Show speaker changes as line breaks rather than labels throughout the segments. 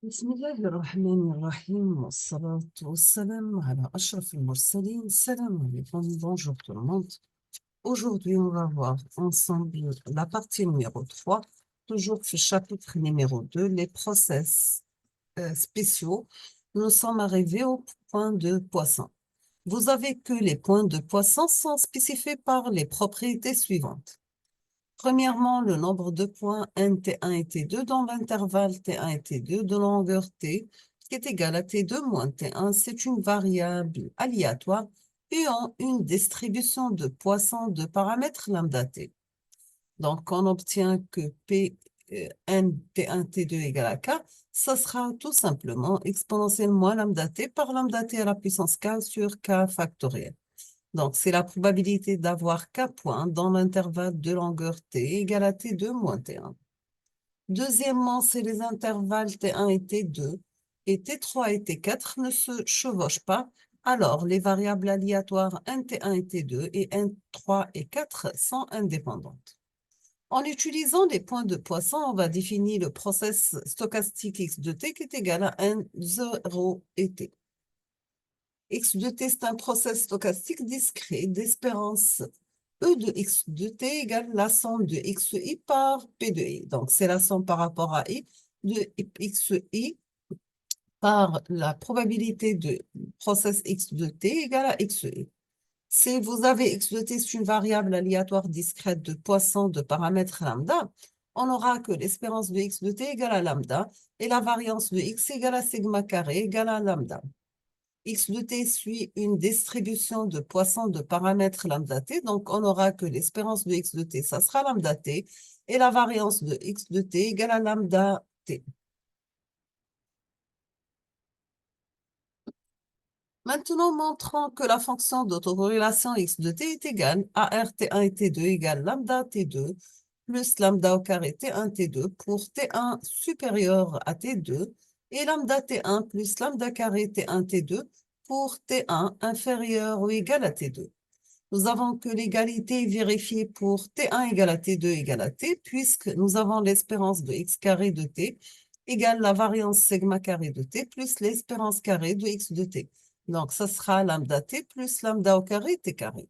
بسم الله الرحمن الرحيم والصلاة والسلام على أشرف المرسلين. Salam alaikum, bonjour tout le monde. Aujourd'hui, on va voir ensemble la partie numéro 3, toujours le chapitre numéro 2, les process spéciaux. Nous sommes arrivés au point de poisson. Vous avez que les points de poisson sont spécifiés par les propriétés suivantes. Premièrement, le nombre de points n T1 et T2 dans l'intervalle T1 et T2 de longueur T qui est égal à T2 moins T1. C'est une variable aléatoire ayant une distribution de Poisson de paramètres lambda T. Donc, on obtient que P n T1 T2 égale à K. Ça sera tout simplement exponentielle moins lambda T par lambda T à la puissance K sur K factoriel. Donc, c'est la probabilité d'avoir K points dans l'intervalle de longueur T égale à T2 moins T1. Deuxièmement, c'est les intervalles T1 et T2 et T3 et T4 ne se chevauchent pas. Alors, les variables aléatoires NT1 et T2 et N3 et 4 sont indépendantes. En utilisant les points de Poisson, on va définir le process stochastique x de t qui est égal à N0 et t. X de t, c'est un process stochastique discret d'espérance E de x de t égale la somme de xi par p de i. Donc, c'est la somme par rapport à i de xi par la probabilité de process x de t égale à xi. Si vous avez x de t, c'est une variable aléatoire discrète de Poisson de paramètre lambda, on aura que l'espérance de x de t égale à lambda et la variance de x égale à sigma carré égale à lambda. X de t suit une distribution de Poisson de paramètres lambda t, donc on aura que l'espérance de x de t, ça sera lambda t, et la variance de x de t égale à lambda t. Maintenant, montrons que la fonction d'autocorrélation x de t est égale à rt1 et t2 égale lambda t2 plus lambda au carré t1 t2 pour t1 supérieur à t2 et lambda t1 plus lambda carré t1 t2 pour t1 inférieur ou égal à t2. Nous avons que l'égalité est vérifiée pour T1 égale à T2 égale à T, puisque nous avons l'espérance de x carré de T égale la variance sigma carré de T plus l'espérance carrée de x de T. Donc, ça sera lambda T plus lambda au carré T carré.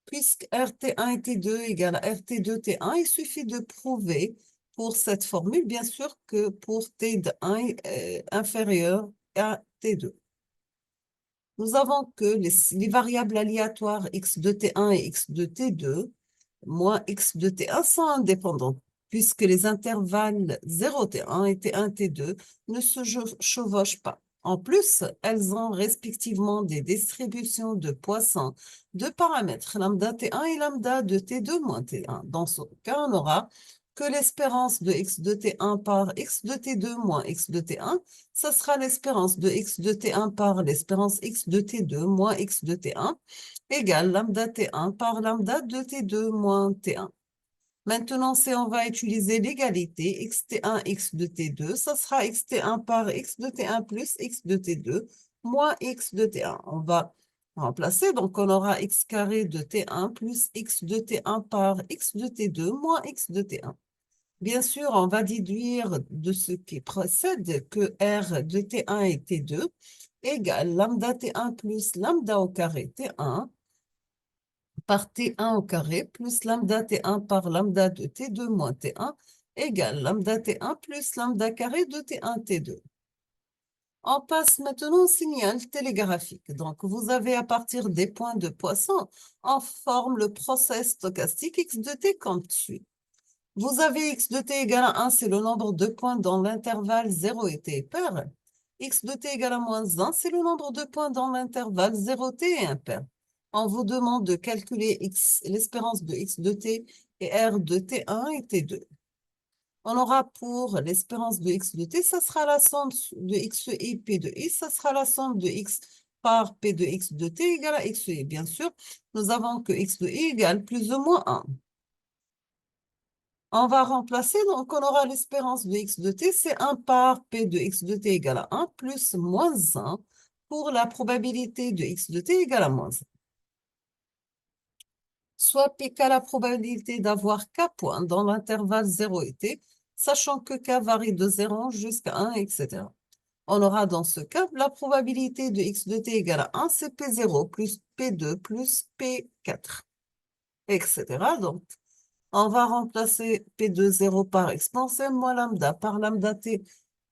Puisque RT1 et T2 égale à RT2 T1, il suffit de prouver pour cette formule, bien sûr, que pour T1 inférieur à T2. Nous avons que les variables aléatoires x de t1 et x de t2 moins x de t1 sont indépendantes, puisque les intervalles 0t1 et t1t2 ne se chevauchent pas. En plus, elles ont respectivement des distributions de Poisson de paramètres lambda t1 et lambda de t2 moins t1. Dans ce cas, on aura que l'espérance de x de t1 par x de t2 moins x de t1, ça sera l'espérance de x de t1 par l'espérance x de t2 moins x de t1 égale lambda t1 par lambda de t2 moins t1. Maintenant, si on va utiliser l'égalité xt1 x de t2, ça sera xt1 par x de t1 plus x de t2 moins x de t1. On va remplacer, donc on aura x carré de t1 plus x de t1 par x de t2 moins x de t1. Bien sûr, on va déduire de ce qui précède que R de T1 et T2 égale lambda T1 plus lambda au carré T1 par T1 au carré plus lambda T1 par lambda de T2 moins T1 égale lambda T1 plus lambda carré de T1 T2. On passe maintenant au signal télégraphique. Donc, vous avez à partir des points de Poisson, on forme le process stochastique x de t comme suit. Vous avez x de t égale à 1, c'est le nombre de points dans l'intervalle 0 et t impair. X de t égale à moins 1, c'est le nombre de points dans l'intervalle 0t et impair. On vous demande de calculer l'espérance de x de t et r de t1 et t2. On aura pour l'espérance de x de t, ça sera la somme de xi p de i, ça sera la somme de x par p de x de t égale à xi. Bien sûr, nous avons que x de i égale plus ou moins 1. On va remplacer, donc on aura l'espérance de x de t, c'est 1 par p de x de t égale à 1 plus moins 1 pour la probabilité de x de t égale à moins 1. Soit pk la probabilité d'avoir k points dans l'intervalle 0 et t, sachant que K varie de 0 jusqu'à 1, etc. On aura dans ce cas la probabilité de x de t égale à 1, c'est P0 plus P2 plus P4, etc. Donc, on va remplacer P2 0 par exponentielle moins lambda par lambda t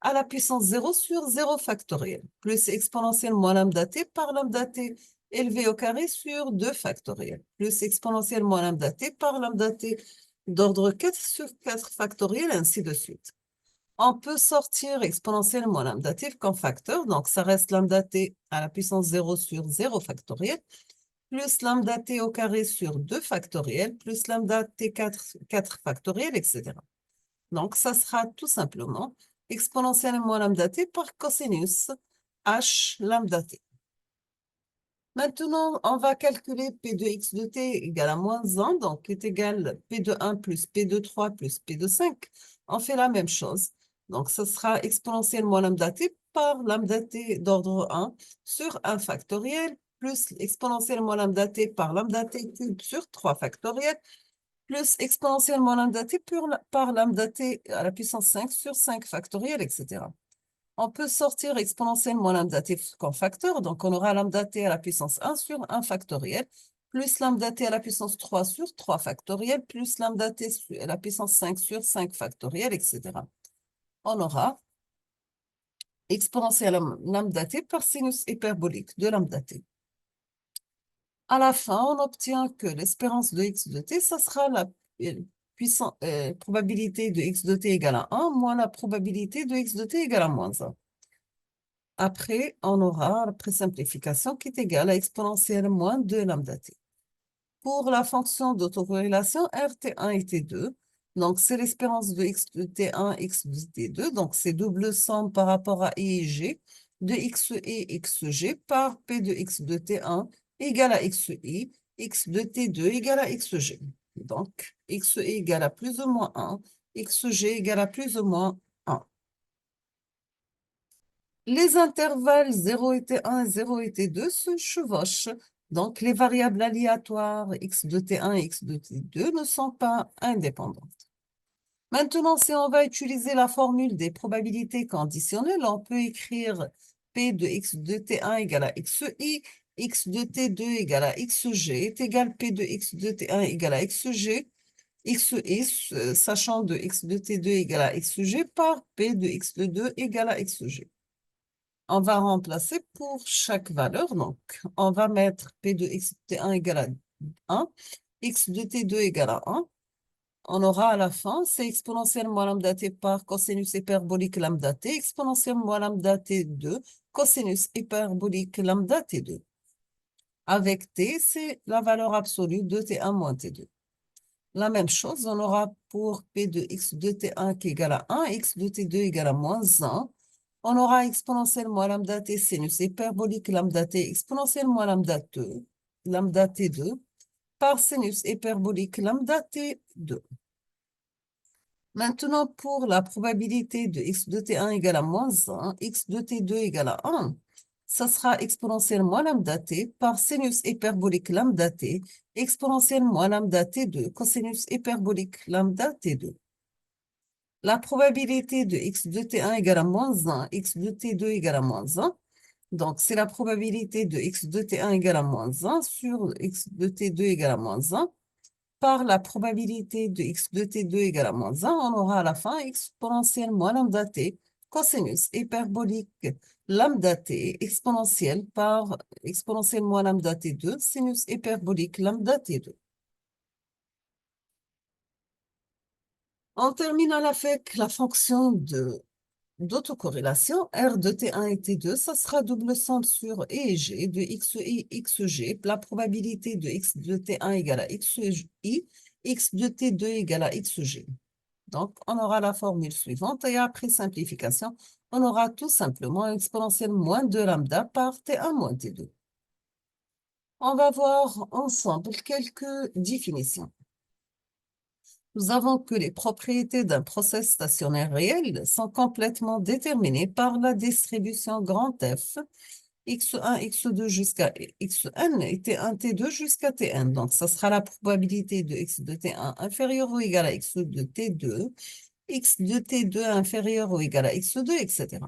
à la puissance 0 sur 0 factoriel, plus exponentielle moins lambda t par lambda t élevé au carré sur 2 factoriel, plus exponentielle moins lambda t par lambda t d'ordre 4 sur 4 factoriel, ainsi de suite. On peut sortir exponentielle moins lambda t comme facteur, donc ça reste lambda t à la puissance 0 sur 0 factoriel, plus lambda t au carré sur 2 factoriel, plus lambda t 4 factoriel, etc. Donc, ça sera tout simplement exponentielle moins lambda t par cosinus h lambda t. Maintenant, on va calculer P de x de t égale à moins 1, donc qui est égal P de 1 plus P de 3 plus P de 5. On fait la même chose. Donc, ce sera exponentielle moins lambda t par lambda t d'ordre 1 sur 1 factoriel, plus exponentielle moins lambda t par lambda t cube sur 3 factoriel, plus exponentielle moins lambda t par lambda t à la puissance 5 sur 5 factoriel, etc. On peut sortir exponentielle moins lambda t comme facteur, donc on aura lambda t à la puissance 1 sur 1 factoriel, plus lambda t à la puissance 3 sur 3 factoriel, plus lambda t à la puissance 5 sur 5 factoriel, etc. On aura exponentielle lambda t par sinus hyperbolique de lambda t. À la fin, on obtient que l'espérance de x de t, ça sera la probabilité de x de t égale à 1 moins la probabilité de x de t égale à moins 1. Après, on aura la présimplification qui est égale à exponentielle moins 2 lambda t. Pour la fonction d'autocorrélation RT1 et T2, donc c'est l'espérance de x de T1, x de T2, donc c'est double somme par rapport à I et G de XE et XG par P de x de T1 égale à XI, x de T2 égale à XG. Donc, XE égale à plus ou moins 1, XG égale à plus ou moins 1. Les intervalles 0 et T1 et 0 et T2 se chevauchent. Donc, les variables aléatoires x de T1 et x de T2 ne sont pas indépendantes. Maintenant, si on va utiliser la formule des probabilités conditionnelles, on peut écrire P de x de T1 égale à xi, x de T2 égale à xg est égal P de x de T1 égale à xg, xi, sachant de x de T2 égale à xg par P de x de 2 égale à xg. On va remplacer pour chaque valeur. Donc, on va mettre P de x de T1 égale à 1, x de T2 égale à 1. On aura à la fin, c'est exponentielle moins lambda t par cosinus hyperbolique lambda t, exponentielle moins lambda t2, cosinus hyperbolique lambda t2. Avec t, c'est la valeur absolue de t1 moins t2. La même chose, on aura pour P de x de t1 qui est égal à 1, x de t2 égale à moins 1. On aura exponentielle moins lambda t sinus hyperbolique lambda t exponentielle moins lambda t2 par sinus hyperbolique lambda t2. Maintenant, pour la probabilité de x de t1 égale à moins 1, x de t2 égale à 1, ça sera exponentielle moins lambda t par sinus hyperbolique lambda t exponentielle moins lambda t2 cosinus hyperbolique lambda t2. La probabilité de x de t1 égale à moins 1, x de t2 égale à moins 1. Donc, c'est la probabilité de x de t1 égale à moins 1 sur x de t2 égale à moins 1 par la probabilité de x de t2 égale à moins 1. On aura à la fin exponentielle moins lambda t cosinus hyperbolique lambda t exponentielle par exponentielle moins lambda t2 sinus hyperbolique lambda t2. On termine avec la fonction d'autocorrélation R de T1 et T2, ça sera double somme sur E et G de XI, XG, la probabilité de X de T1 égale à XI, X de T2 égale à XG. Donc, on aura la formule suivante et après simplification, on aura tout simplement exponentielle moins 2 lambda par T1 moins T2. On va voir ensemble quelques définitions. Nous avons que les propriétés d'un process stationnaire réel sont complètement déterminées par la distribution grand F, x1, x2 jusqu'à xn et t1, t2 jusqu'à tn. Donc, ça sera la probabilité de x de t1 inférieur ou égal à x de t2 x de t2 inférieur ou égal à x2, etc.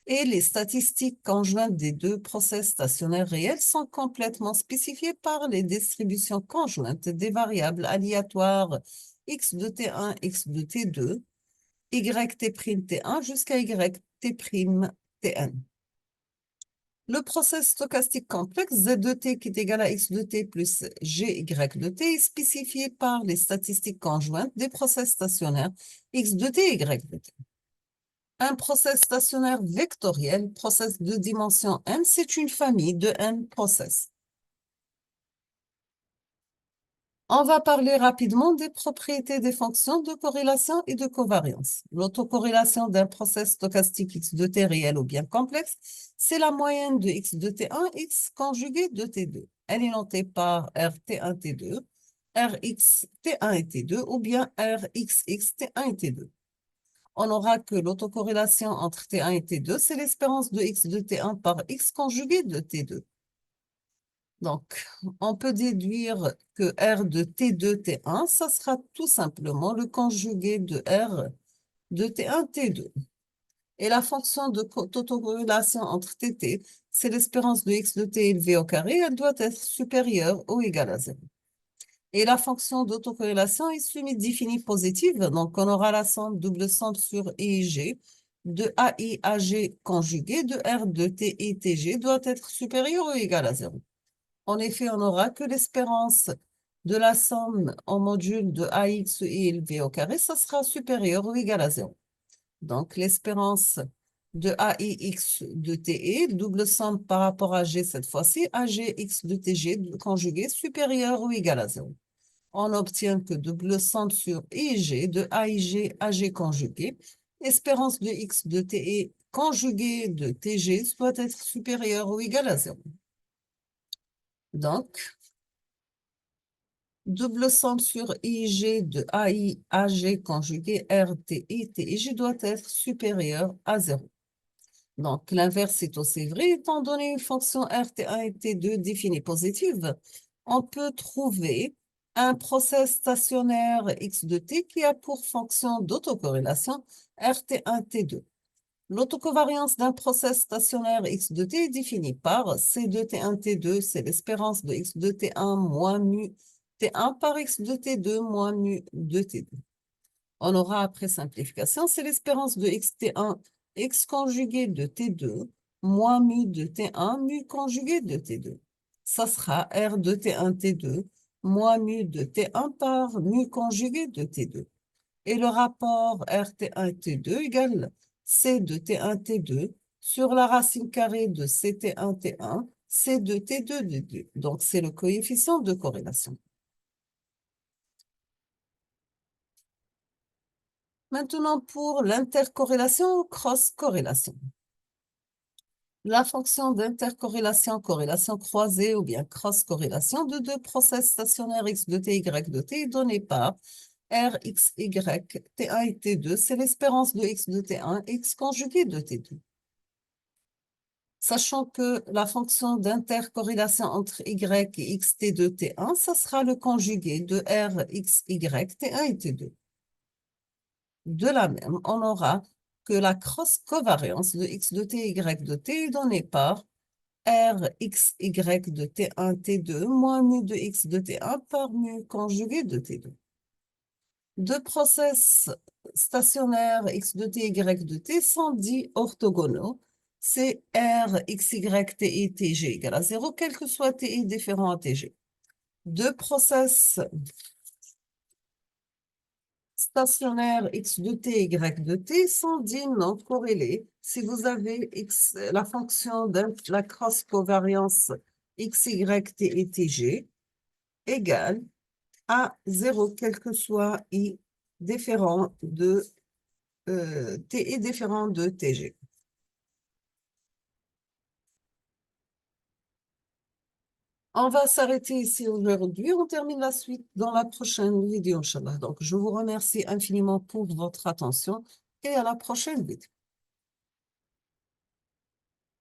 Et les statistiques conjointes des deux process stationnaires réels sont complètement spécifiées par les distributions conjointes des variables aléatoires x de t1, x de t2, yt'-t1 jusqu'à yt'-tn. Le process stochastique complexe z de t qui est égal à x de t plus gy de t est spécifié par les statistiques conjointes des process stationnaires x de t et y de t. Un process stationnaire vectoriel, process de dimension n, c'est une famille de n process. On va parler rapidement des propriétés des fonctions de corrélation et de covariance. L'autocorrélation d'un process stochastique x de t réel ou bien complexe, c'est la moyenne de x de t1, x conjugué de t2. Elle est notée par Rt1, t2, Rx, t1 et t2 ou bien Rxx, t1 et t2. On aura que l'autocorrélation entre t1 et t2, c'est l'espérance de x de t1 par x conjugué de t2. Donc, on peut déduire que R de T2, T1, ça sera tout simplement le conjugué de R de T1, T2. Et la fonction d'autocorrélation entre TT, c'est l'espérance de x de t élevé au carré, elle doit être supérieure ou égale à 0. Et la fonction d'autocorrélation est semi-définie positive, donc on aura la somme double somme sur I et G de AI, AG conjugué de R de T et TG doit être supérieur ou égal à 0. En effet, on n'aura que l'espérance de la somme en module de AX et élevé au carré, ça sera supérieur ou égal à 0. Donc, l'espérance de AIX de TE, double somme par rapport à G cette fois-ci, AGX de TG conjugué supérieur ou égal à 0. On obtient que double somme sur IG de AIG, AG conjugué, espérance de X de TE conjugué de TG doit être supérieur ou égal à 0. Donc, double somme sur IG de AI, AG conjugué RTI, TIG doit être supérieur à 0. Donc, l'inverse est aussi vrai. Étant donné une fonction RT1 et T2 définie positive, on peut trouver un process stationnaire X de T qui a pour fonction d'autocorrélation RT1, T2. L'autocovariance d'un process stationnaire X de T est définie par C de T1, T2, c'est l'espérance de X de T1 moins mu T1 par X de T2 moins mu de T2. On aura après simplification, c'est l'espérance de XT1, X conjugué de T2, moins mu de T1, mu conjugué de T2. Ça sera R de T1, T2, moins mu de T1 par mu conjugué de T2. Et le rapport RT1, T2 égale C de T1, T2 sur la racine carrée de CT1, T1, C de T2, D2. Donc, c'est le coefficient de corrélation. Maintenant, pour l'intercorrélation ou cross-corrélation. La fonction d'intercorrélation, corrélation croisée ou bien cross-corrélation de deux process stationnaires x de t, y de t est donnée par R, x, y, t1 et t2, c'est l'espérance de x de t1, x conjugué de t2. Sachant que la fonction d'intercorrélation entre y et x, t2, t1, ça sera le conjugué de R, x, y, t1 et t2. De la même, on aura que la cross-covariance de x de t, y de t est donnée par R, x, y de t1, t2 moins mu de x de t1 par mu conjugué de t2. Deux process stationnaires x de t, y de t sont dits orthogonaux. C'est R, x, y, t et tg égale à 0, quel que soit t différent à tg. Deux process stationnaires x de t, y de t sont dits non corrélés si vous avez la fonction de la cross-covariance x, y, t et tg égale à 0, quel que soit i différent de t est différent de tg. On va s'arrêter ici aujourd'hui. On termine la suite dans la prochaine vidéo, Inch'Allah. Donc, je vous remercie infiniment pour votre attention et à la prochaine vidéo.